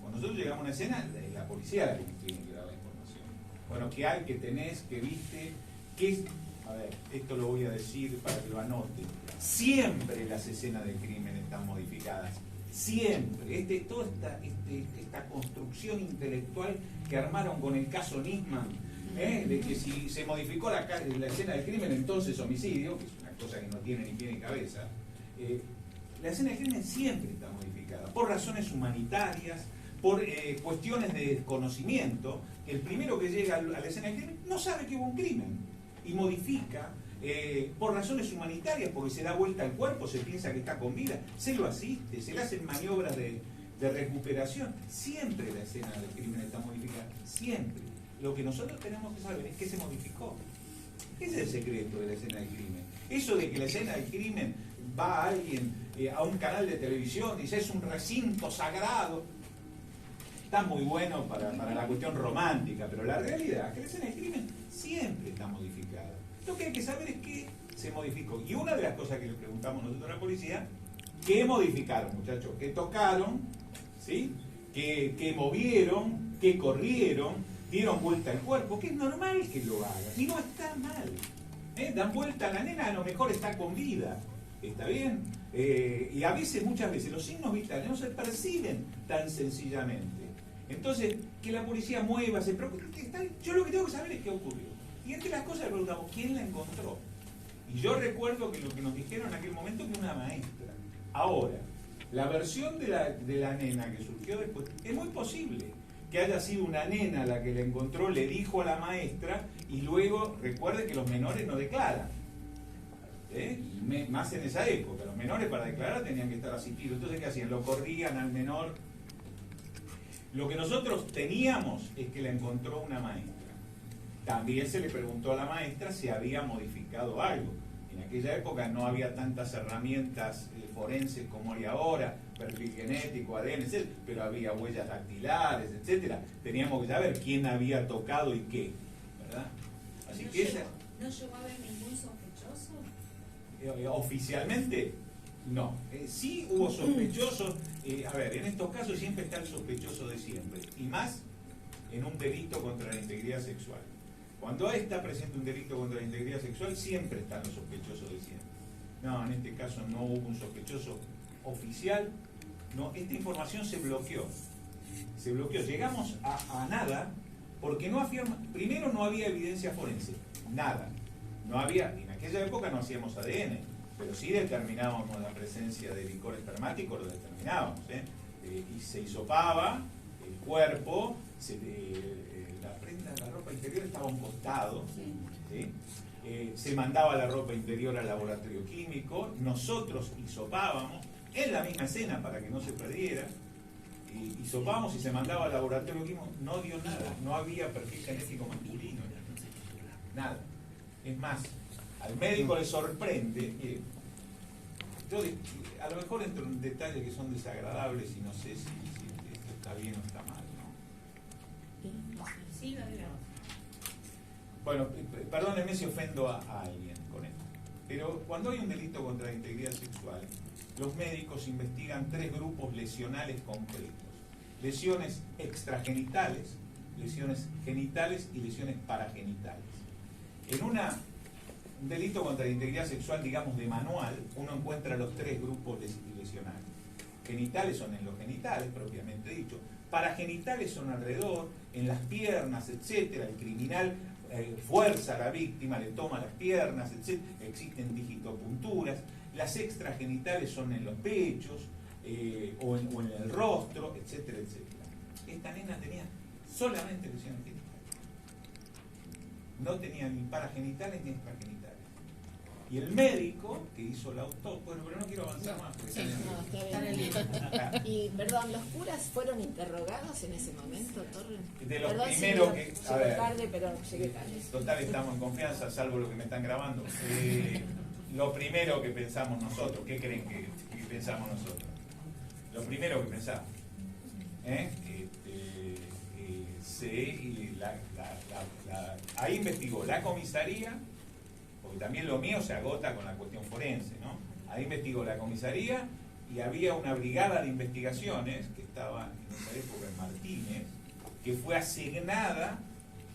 Cuando nosotros llegamos a una escena, es la policía la que nos tiene que dar la información. Bueno, qué hay, qué tenés, qué viste, qué es. A ver, esto lo voy a decir para que lo anoten. Siempre las escenas del crimen están modificadas. Siempre. Toda esta construcción intelectual que armaron con el caso Nisman, de que si se modificó la escena del crimen, entonces homicidio, que es una cosa que no tiene ni pie ni cabeza. La escena del crimen siempre está modificada, por razones humanitarias, por cuestiones de desconocimiento. El primero que llega a la escena del crimen no sabe que hubo un crimen y modifica por razones humanitarias, porque se da vuelta al cuerpo, se piensa que está con vida, se lo asiste, se le hacen maniobras de recuperación. Siempre la escena del crimen está modificada, siempre. Lo que nosotros tenemos que saber es que se modificó. Ese es el secreto de la escena del crimen. Eso de que la escena del crimen va a alguien a un canal de televisión y dice es un recinto sagrado, está muy bueno para la cuestión romántica, pero la realidad es que la escena del crimen siempre está modificada. Lo que hay que saber es que se modificó. Y una de las cosas que le preguntamos nosotros a la policía, ¿qué modificaron, muchachos? ¿Qué tocaron? ¿Sí? ¿Qué movieron? ¿Qué corrieron? ¿Dieron vuelta al cuerpo? Que es normal que lo hagan. Y no está mal. Dan vuelta a la nena, a lo mejor está con vida. ¿Está bien? Y a veces, muchas veces, los signos vitales no se perciben tan sencillamente. Entonces, que la policía mueva, se preocupe. Yo lo que tengo que saber es qué ocurrió. Y entre las cosas le preguntamos, ¿quién la encontró? Y yo recuerdo que lo que nos dijeron en aquel momento que una maestra. Ahora, la versión de la nena que surgió después, es muy posible que haya sido una nena la que la encontró, le dijo a la maestra, y luego, recuerde que los menores no declaran. Más en esa época, los menores para declarar tenían que estar asistidos. Entonces, ¿qué hacían? Lo corrían al menor. Lo que nosotros teníamos es que la encontró una maestra. También se le preguntó a la maestra si había modificado algo. En aquella época no había tantas herramientas forenses como hay ahora, perfil genético, ADN, etc., pero había huellas dactilares, etc. Teníamos que saber quién había tocado y qué, ¿verdad? Así que esa... ¿No llegó a haber ningún sospechoso? Oficialmente, no. Sí hubo sospechosos. A ver, en estos casos siempre está el sospechoso de siempre, y más en un delito contra la integridad sexual. Cuando está presente un delito contra la integridad sexual, siempre están los sospechosos de siempre. No, en este caso no hubo un sospechoso oficial. No, esta información se bloqueó. Se bloqueó. Llegamos a nada Porque primero no había evidencia forense, nada. No había, en aquella época no hacíamos ADN, pero sí determinábamos la presencia de licor espermático, lo determinábamos, y se hisopaba el cuerpo, la prenda de la ropa interior estaba a un costado, ¿sí? Se mandaba la ropa interior al laboratorio químico, nosotros hisopábamos en la misma escena para que no se perdiera, hisopábamos y se mandaba al laboratorio químico, no dio nada, no había perfil genético masculino, nada. Es más, al médico le sorprende, yo a lo mejor entro en detalles que son desagradables y no sé si esto está bien o está mal, ¿no? Sí, bueno, perdónenme si ofendo a alguien con esto, pero cuando hay un delito contra la integridad sexual, los médicos investigan 3 grupos lesionales concretos: lesiones extragenitales, lesiones genitales y lesiones paragenitales. En un delito contra la integridad sexual, digamos, de manual, uno encuentra los 3 grupos lesionales. Genitales son en los genitales, propiamente dicho. Paragenitales son alrededor, en las piernas, etcétera. El criminal fuerza a la víctima, le toma las piernas, etcétera. Existen digitopunturas. Las extragenitales son en los pechos o en el rostro, etcétera, etcétera. Esta nena tenía solamente lesiones genitales. No tenía ni paragenitales ni extragenitales. Y el médico que hizo la autopsia, bueno, pero no quiero avanzar más. Sí, no, está bien. Y, perdón, ¿los curas fueron interrogados en ese momento, Torre? De los perdón, primeros si que... llegué tarde, pero llegué tarde. Total, estamos en confianza, salvo lo que me están grabando. Lo primero que pensamos nosotros, ¿qué creen que pensamos nosotros? Lo primero que pensamos, ahí investigó la comisaría, porque también lo mío se agota con la cuestión forense, ¿no? Ahí investigó la comisaría y había una brigada de investigaciones que estaba en esa época en Martínez, que fue asignada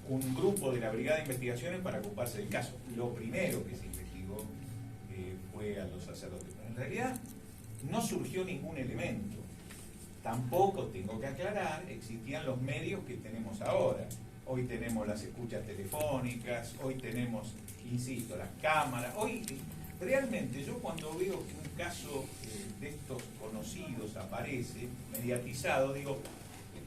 un grupo de la brigada de investigaciones para ocuparse del caso. Lo primero que se investigó fue a los sacerdotes. Pero en realidad no surgió ningún elemento. Tampoco, tengo que aclarar, existían los medios que tenemos ahora. Hoy tenemos las escuchas telefónicas, hoy tenemos, insisto, las cámaras. Hoy, realmente, yo cuando veo que un caso de estos conocidos aparece, mediatizado, digo,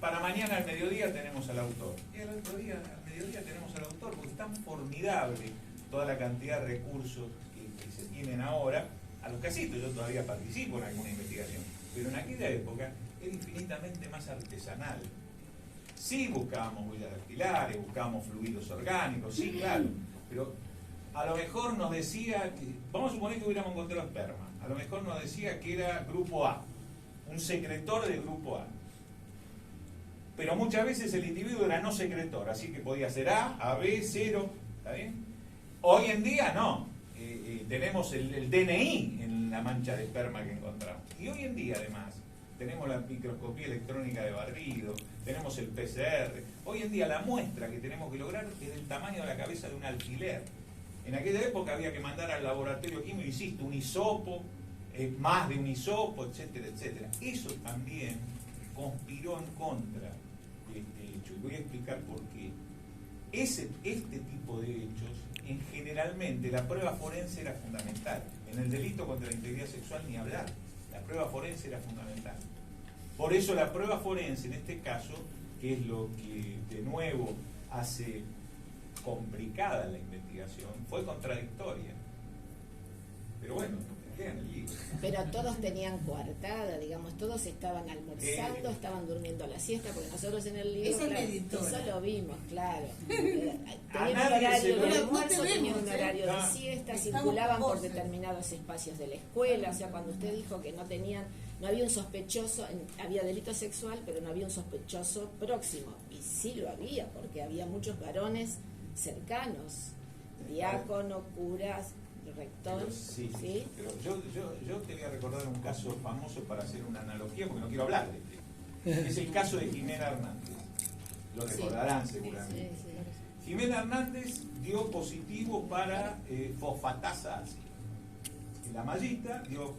para mañana al mediodía tenemos al autor. Y al otro día, al mediodía tenemos al autor, porque es tan formidable toda la cantidad de recursos que se tienen ahora. A los casitos yo todavía participo en alguna investigación, pero en aquella época era infinitamente más artesanal. Sí buscábamos huellas dactilares, buscábamos fluidos orgánicos, sí, claro, pero a lo mejor nos decía, vamos a suponer que hubiéramos encontrado esperma, a lo mejor nos decía que era grupo A, un secretor del grupo A. Pero muchas veces el individuo era no secretor, así que podía ser A, B, 0, ¿está bien? Hoy en día no, tenemos el DNI en la mancha de esperma que encontramos. Y hoy en día además tenemos la microscopía electrónica de barrido, tenemos el PCR. Hoy en día la muestra que tenemos que lograr es del tamaño de la cabeza de un alfiler. En aquella época había que mandar al laboratorio químico, insisto, un hisopo, más de un hisopo, etcétera, etcétera. Eso también conspiró en contra de este hecho. Y voy a explicar por qué. Este tipo de hechos, generalmente la prueba forense era fundamental. En el delito contra la integridad sexual ni hablar. La prueba forense era fundamental. Por eso la prueba forense en este caso, que es lo que de nuevo hace complicada la investigación, fue contradictoria. Pero bueno, lean el libro. Pero todos tenían coartada, digamos, todos estaban almorzando, estaban durmiendo la siesta, porque nosotros en el libro, Esa es la claro, editora. eso lo vimos, claro. A Tenían un nadie horario se de lo- almuerzo, no te tenían vemos, un horario de Ah. siesta, Estamos circulaban con por vos, determinados espacios de la escuela. O sea, cuando usted dijo que no había un sospechoso, había delito sexual, pero no había un sospechoso próximo. Y sí lo había, porque había muchos varones cercanos, diácono, curas, rector. Pero sí, pero yo te voy a recordar un caso famoso para hacer una analogía, porque no quiero hablar de este. Es el caso de Jimena Hernández. Lo recordarán seguramente. Sí. Jimena Hernández dio positivo para fosfatasa ácida. Y la mallita dio,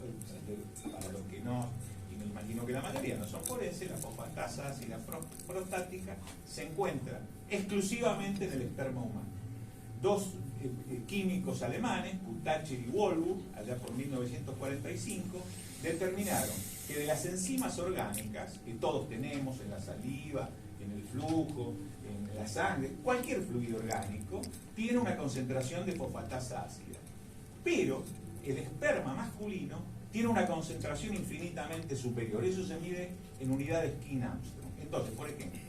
para los que no, y me imagino que la mayoría no son forenses, la fosfatasa ácida prostática se encuentra exclusivamente en el esperma humano. Dos químicos alemanes, Kutacher y Wohlbuch, allá por 1945, determinaron que de las enzimas orgánicas que todos tenemos en la saliva, en el flujo, en la sangre, cualquier fluido orgánico tiene una concentración de fosfatasa ácida. Pero el esperma masculino tiene una concentración infinitamente superior. Eso se mide en unidades King-Armstrong. Entonces, por ejemplo,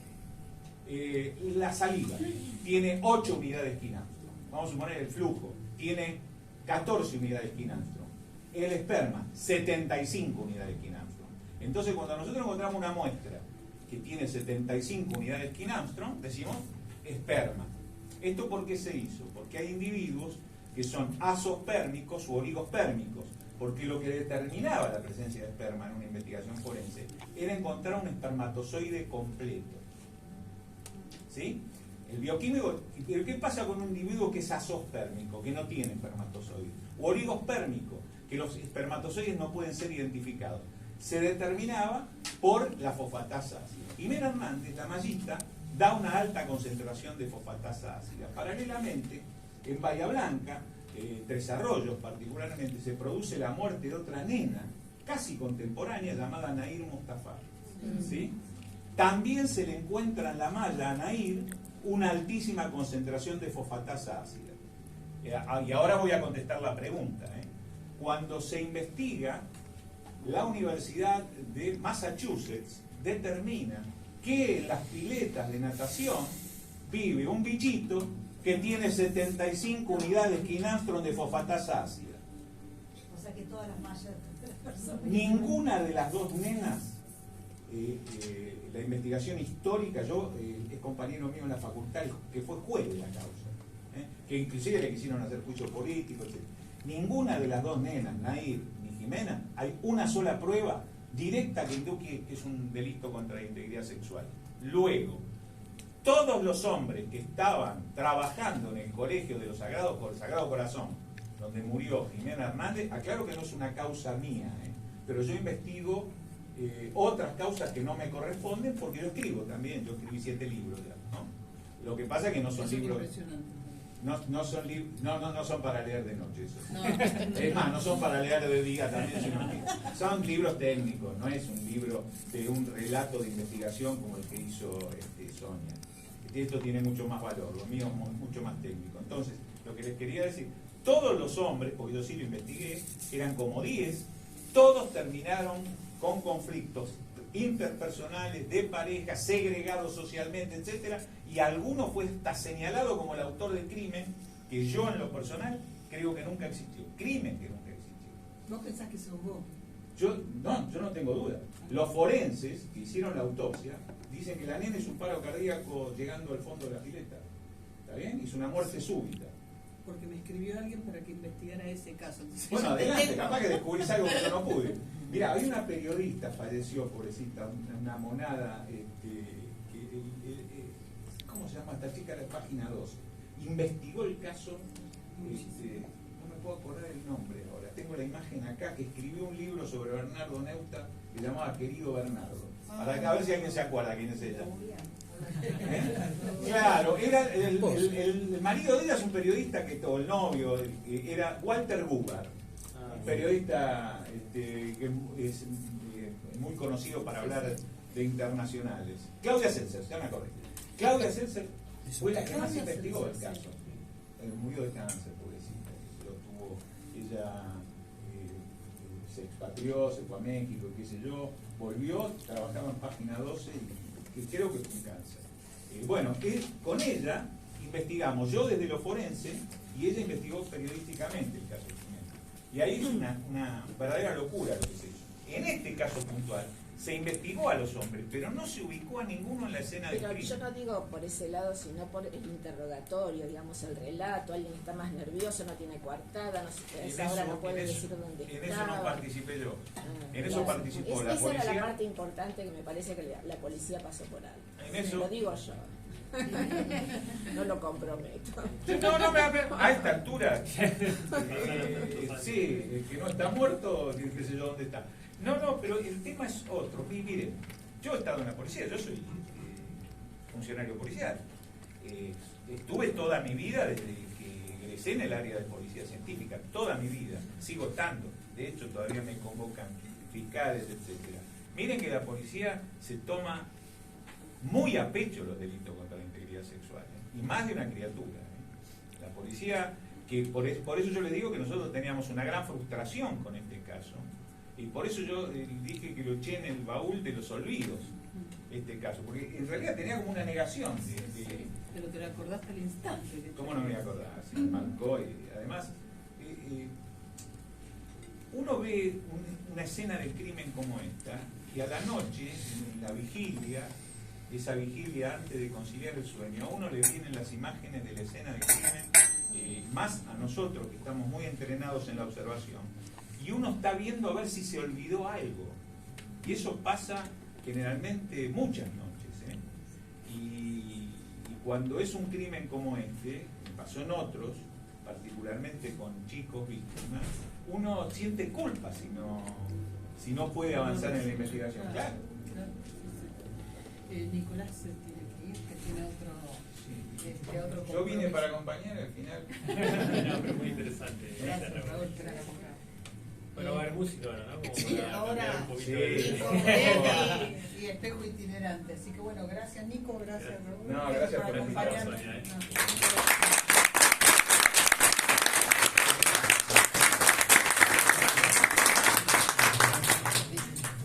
la saliva tiene 8 unidades King-Armstrong. Vamos a suponer el flujo tiene 14 unidades King-Armstrong. El esperma, 75 unidades King-Armstrong. Entonces, cuando nosotros encontramos una muestra que tiene 75 unidades King-Armstrong, decimos esperma. ¿Esto por qué se hizo? Porque hay individuos que son azospérmicos u oligospérmicos, porque lo que determinaba la presencia de esperma en una investigación forense era encontrar un espermatozoide completo. ¿Sí? El bioquímico, ¿pero qué pasa con un individuo que es azospérmico, que no tiene espermatozoide? O oligospérmico, que los espermatozoides no pueden ser identificados. Se determinaba por la fosfatasa ácida. Y Mera Hernández, la mallita, da una alta concentración de fosfatasa ácida. Paralelamente, en Bahía Blanca, Tres Arroyos particularmente, se produce la muerte de otra nena, casi contemporánea, llamada Nair Mustafa. ¿Sí? También se le encuentra en la malla a Nair una altísima concentración de fosfatasa ácida. Y ahora voy a contestar la pregunta. Cuando se investiga, la Universidad de Massachusetts determina que en las piletas de natación vive un bichito que tiene 75 unidades King-Armstrong de fosfatasa ácida. O sea que todas las mallas de las personas... Ninguna de las dos nenas, la investigación histórica, yo, es compañero mío en la facultad, que fue juez de la causa, que inclusive le quisieron hacer juicio político, etc. Ninguna de las dos nenas, Nair ni Jimena, hay una sola prueba directa que indique que es un delito contra la integridad sexual. Luego, todos los hombres que estaban trabajando en el colegio de los Sagrado Corazón, donde murió Jimena Hernández, aclaro que no es una causa mía, pero yo investigo otras causas que no me corresponden porque yo escribo también, yo escribí 7 libros ya, ¿no? Lo que pasa es que no son libros... No son para leer de noche eso. No. Es más, no son para leer de día también, sino que son libros técnicos, no es un libro de un relato de investigación como el que hizo Sonia. Esto tiene mucho más valor, lo mío es mucho más técnico. Entonces, lo que les quería decir, todos los hombres, porque yo sí lo investigué, eran como 10, todos terminaron con conflictos interpersonales, de pareja, segregados socialmente, etcétera, y alguno fue hasta señalado como el autor del crimen, que yo en lo personal creo que nunca existió. Crimen que nunca existió. ¿Vos pensás que se ahogó? Yo no tengo duda. Los forenses que hicieron la autopsia dicen que la nena hizo un paro cardíaco llegando al fondo de la pileta. ¿Está bien? Hizo una muerte súbita. Porque me escribió alguien para que investigara ese caso. Entonces, bueno, adelante, capaz que descubrís algo que yo no pude. Mirá, hay una periodista, falleció, pobrecita, una monada, ¿cómo se llama esta chica? La página 2. Investigó el caso, no me puedo acordar el nombre ahora, tengo la imagen acá, que escribió un libro sobre Bernardo Neusta que se llamaba Querido Bernardo. Para acá, a ver si alguien se acuerda quién es ella. Claro, era el marido de ella es un periodista o el novio, era Walter Bugar, periodista que es muy conocido para hablar de internacionales. Claudia Seltzer, ya me acordé. Claudia Seltzer fue la que más investigó el caso. Murió de cáncer, pobrecita. Ella se expatrió, se fue a México, qué sé yo, volvió, trabajaba en Página 12 y creo que fue un cáncer. Bueno, con ella investigamos, yo desde lo forense, y ella investigó periodísticamente el caso de Jimena. Y ahí es una verdadera locura lo que se hizo. En este caso puntual, se investigó a los hombres, pero no se ubicó a ninguno en la escena del crimen. Yo no digo por ese lado, sino por el interrogatorio, digamos, el relato. Alguien está más nervioso, no tiene coartada, no sé, ahora no puede decir dónde está. En eso no participé yo. En eso claro, participó la policía. Esa era la parte importante que me parece que la policía pasó por algo. En eso, lo digo yo. No lo comprometo. No, a esta altura, sí, el que no está muerto, qué sé yo dónde está. No, pero el tema es otro. Mire, yo he estado en la policía, yo soy funcionario policial. Estuve toda mi vida desde que egresé en el área de policía científica, toda mi vida, sigo estando. De hecho, todavía me convocan fiscales, etcétera. Miren que la policía se toma muy a pecho los delitos contra la integridad sexual, y más de una criatura. La policía, que por eso yo le digo que nosotros teníamos una gran frustración con este caso, y por eso yo dije que lo eché en el baúl de los olvidos, este caso, porque en realidad tenía como una negación de Pero te lo acordaste al instante. ¿cómo no me voy a acordar? Se me marcó, y además uno ve una escena de crimen como esta, y a la noche, en la vigilia, esa vigilia antes de conciliar el sueño, a uno le vienen las imágenes de la escena de crimen, más a nosotros que estamos muy entrenados en la observación, y uno está viendo a ver si se olvidó algo, y eso pasa generalmente muchas noches, y cuando es un crimen como este, pasó en otros, particularmente con chicos víctimas, uno siente culpa si no puede avanzar en la investigación. Claro. Nicolás se tiene que ir, que tiene otro Yo vine para acompañar al final. No, pero muy interesante. Gracias, Raúl. Bueno, va a haber música ahora, ¿no? Como Sí, para ahora cambiar un poquito sí. y espejo itinerante. Así que bueno, gracias Nico, gracias Raúl. No, gracias por acompañarnos. invitarnos, Sonia, No.